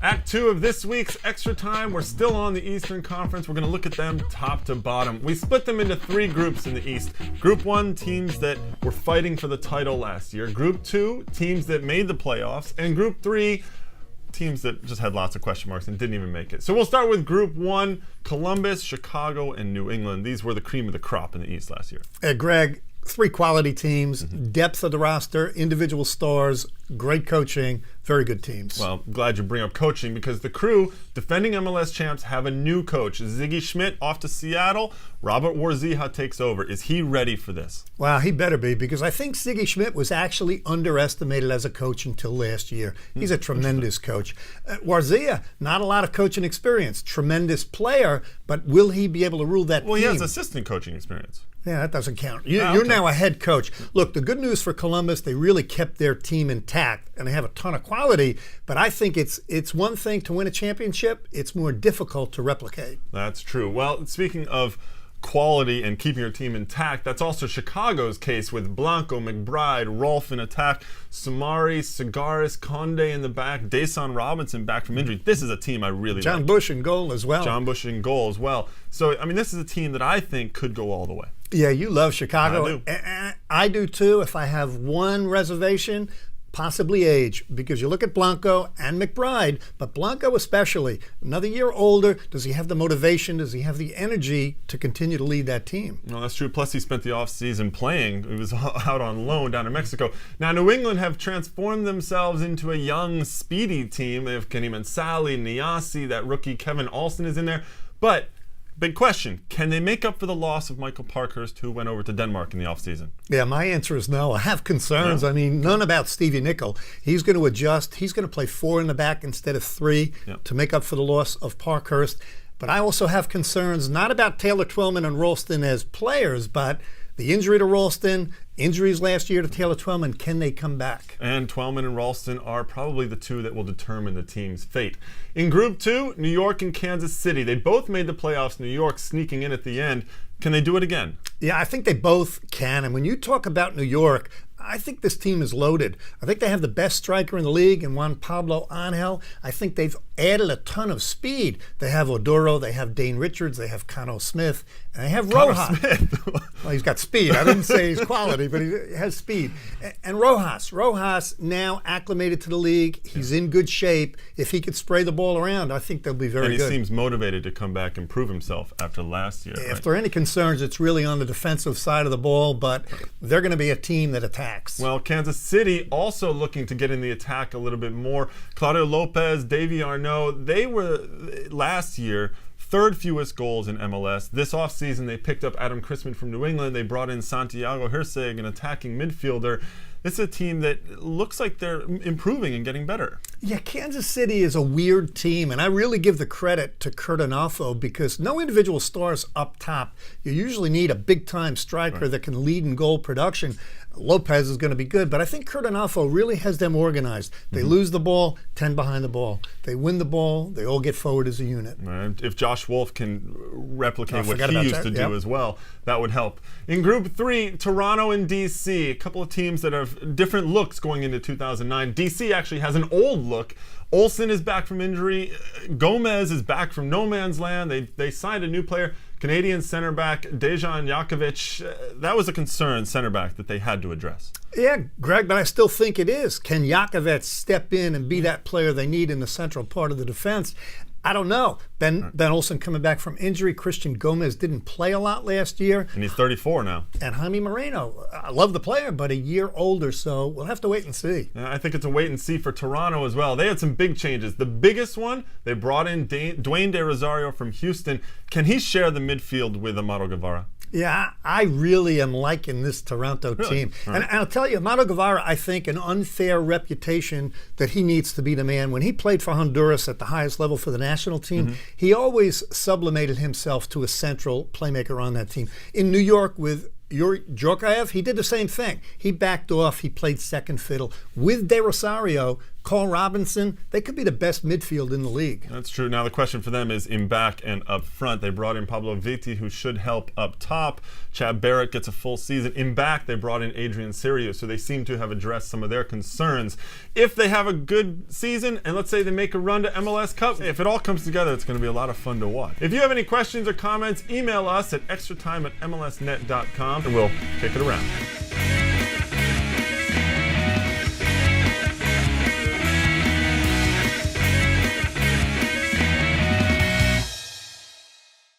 Act 2 of this week's Extra Time. We're still on the Eastern Conference. We're going to look at them top to bottom. We split them into 3 groups in the East. Group 1, teams that were fighting for the title last year. Group 2, teams that made the playoffs. And Group 3, teams that just had lots of question marks and didn't even make it. So we'll start with Group 1, Columbus, Chicago, and New England. These were the cream of the crop in the East last year. Greg, 3 quality teams, depth of the roster, individual stars, great coaching, very good teams. Well, glad you bring up coaching because the Crew, defending MLS champs, have a new coach. Ziggy Schmidt off to Seattle. Robert Warzija takes over. Is he ready for this? Well, he better be, because I think Ziggy Schmidt was actually underestimated as a coach until last year. He's a tremendous coach. Warzija, not a lot of coaching experience. Tremendous player, but will he be able to rule that team? Well, he has assistant coaching experience. Yeah, that doesn't count. You're now a head coach. Look, the good news for Columbus, they really kept their team intact, and they have a ton of quality, but I think it's one thing to win a championship. It's more difficult to replicate. That's true. Well, speaking of quality and keeping your team intact, that's also Chicago's case with Blanco, McBride, Rolfe in attack, Samari, Segaris, Conde in the back, Dason Robinson back from injury. This is a team I really like. John Bush in goal as well. John Bush in goal as well. So, I mean, this is a team that I think could go all the way. Yeah, you love Chicago. I do. I do too. If I have one reservation, possibly age, because you look at Blanco and McBride, but Blanco especially, another year older, does he have the motivation, does he have the energy to continue to lead that team? No, that's true. Plus, he spent the offseason playing. He was out on loan down in Mexico. Now, New England have transformed themselves into a young, speedy team. They have Kenny Mansali, Niasi, that rookie Kevin Alston is in there. But big question, can they make up for the loss of Michael Parkhurst, who went over to Denmark in the offseason? Yeah, my answer is no. I have concerns. Yeah. I mean, none about Stevie Nicol. He's going to adjust. He's going to play 4 in the back instead of 3 to make up for the loss of Parkhurst. But I also have concerns not about Taylor Twellman and Ralston as players, but the injury to Ralston, injuries last year to Taylor Twellman, can they come back? And Twellman and Ralston are probably the 2 that will determine the team's fate. In Group 2, New York and Kansas City. They both made the playoffs, New York sneaking in at the end. Can they do it again? Yeah, I think they both can. And when you talk about New York, I think this team is loaded. I think they have the best striker in the league in Juan Pablo Angel. I think they've added a ton of speed. They have Oduro, they have Dane Richards, they have Cano Smith, and they have Rojas. Smith. Well, he's got speed. I didn't say he's quality, but he has speed. And Rojas now acclimated to the league. He's in good shape. If he could spray the ball around, I think they'll be very good. And he seems motivated to come back and prove himself after last year. If there are any concerns, it's really on the defensive side of the ball, but they're going to be a team that attacks. Well, Kansas City also looking to get in the attack a little bit more. Claudio Lopez, Davy Arnaud, they were last year 3rd fewest goals in MLS. This offseason, they picked up Adam Christman from New England. They brought in Santiago Herzeg, an attacking midfielder. This is a team that looks like they're improving and getting better. Yeah, Kansas City is a weird team, and I really give the credit to Kurt Onalfo because no individual stars up top. You usually need a big-time striker that can lead in goal production. Lopez is going to be good, but I think Kurt Onalfo really has them organized. They lose the ball, 10 behind the ball. They win the ball, they all get forward as a unit. If Josh Wolf can replicate what he used to do as well, that would help. In Group 3, Toronto and DC, a couple of teams that have different looks going into 2009. DC actually has an old look. Olsen is back from injury. Gomez is back from no man's land. They signed a new player. Canadian center back Dejan Jakovic, that was a concern center back that they had to address. Yeah, Greg, but I still think it is. Can Jakovic step in and be that player they need in the central part of the defense? I don't know. Ben Olsen coming back from injury. Christian Gomez didn't play a lot last year. And he's 34 now. And Jaime Moreno, I love the player, but a year older, so we'll have to wait and see. I think it's a wait and see for Toronto as well. They had some big changes. The biggest one, they brought in Dwayne De Rosario from Houston. Can he share the midfield with Amado Guevara? Yeah, I really am liking this Toronto team. Right. And I'll tell you, Amado Guevara, I think, an unfair reputation that he needs to be the man. When he played for Honduras at the highest level for the national team, he always sublimated himself to a central playmaker on that team. In New York with Djorkaeff, he did the same thing. He backed off. He played second fiddle. With De Rosario, Cole Robinson, they could be the best midfield in the league. That's true. Now the question for them is in back and up front. They brought in Pablo Vitti, who should help up top. Chad Barrett gets a full season. In back, they brought in Adrian Sirius, so they seem to have addressed some of their concerns. If they have a good season, and let's say they make a run to MLS Cup, if it all comes together, it's going to be a lot of fun to watch. If you have any questions or comments, email us at extratime@mlsnet.com, and we'll kick it around.